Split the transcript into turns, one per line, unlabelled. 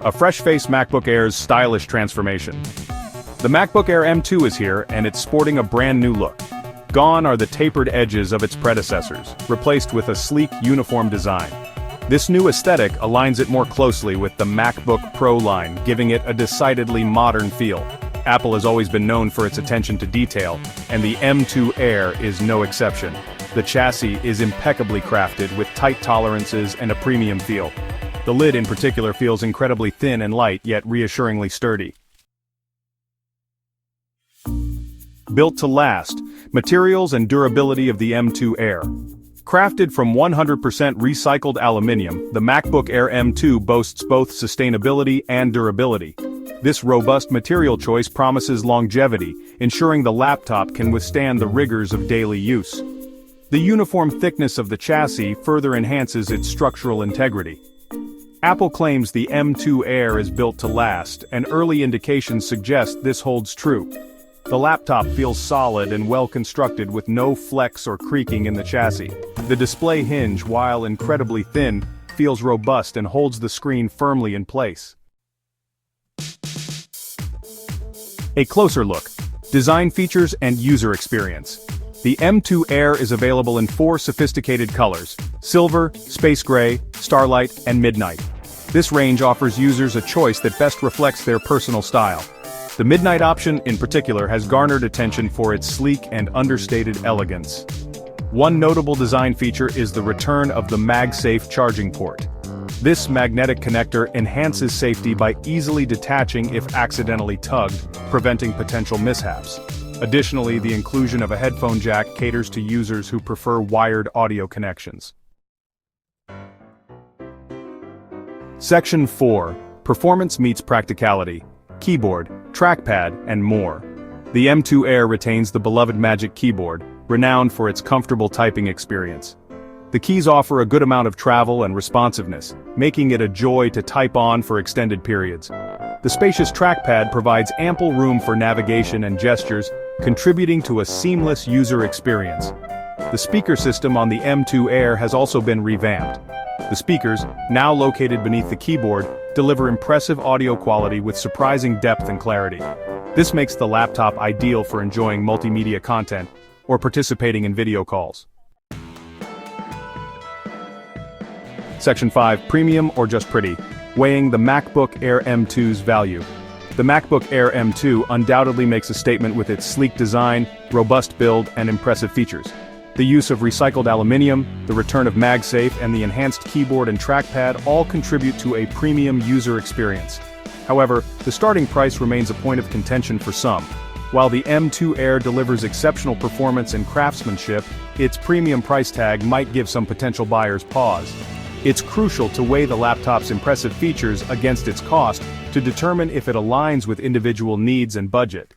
a fresh-faced MacBook Air's stylish transformation. The MacBook Air M2 is here, and it's sporting a brand new look. Gone are the tapered edges of its predecessors, replaced with a sleek, uniform design. This new aesthetic aligns it more closely with the MacBook Pro line, giving it a decidedly modern feel. Apple has always been known for its attention to detail, and the M2 Air is no exception. The chassis is impeccably crafted with tight tolerances and a premium feel. The lid in particular feels incredibly thin and light, yet reassuringly sturdy. Built to last, materials and durability of the M2 Air. Crafted from 100% recycled aluminum, the MacBook Air M2 boasts both sustainability and durability. This robust material choice promises longevity, ensuring the laptop can withstand the rigors of daily use. The uniform thickness of the chassis further enhances its structural integrity. Apple claims the M2 Air is built to last, and early indications suggest this holds true. The laptop feels solid and well-constructed with no flex or creaking in the chassis. The display hinge, while incredibly thin, feels robust and holds the screen firmly in place. A closer look. Design features and user experience. The M2 Air is available in 4 sophisticated colors: silver, space gray, starlight, and midnight. This range offers users a choice that best reflects their personal style. The midnight option, in particular, has garnered attention for its sleek and understated elegance. One notable design feature is the return of the MagSafe charging port. This magnetic connector enhances safety by easily detaching if accidentally tugged, preventing potential mishaps. Additionally, the inclusion of a headphone jack caters to users who prefer wired audio connections. Section 4. Performance meets practicality. Keyboard, trackpad, and more. The M2 Air retains the beloved Magic Keyboard, renowned for its comfortable typing experience. The keys offer a good amount of travel and responsiveness, making it a joy to type on for extended periods. The spacious trackpad provides ample room for navigation and gestures, contributing to a seamless user experience. The speaker system on the M2 Air has also been revamped. The speakers, now located beneath the keyboard, deliver impressive audio quality with surprising depth and clarity. This makes the laptop ideal for enjoying multimedia content or participating in video calls. Section 5. Premium or just pretty? Weighing the MacBook Air M2's value. The MacBook Air M2 undoubtedly makes a statement with its sleek design, robust build, and impressive features. The use of recycled aluminum, the return of MagSafe, and the enhanced keyboard and trackpad all contribute to a premium user experience. However, the starting price remains a point of contention for some. While the M2 Air delivers exceptional performance and craftsmanship, its premium price tag might give some potential buyers pause. It's crucial to weigh the laptop's impressive features against its cost to determine if it aligns with individual needs and budget.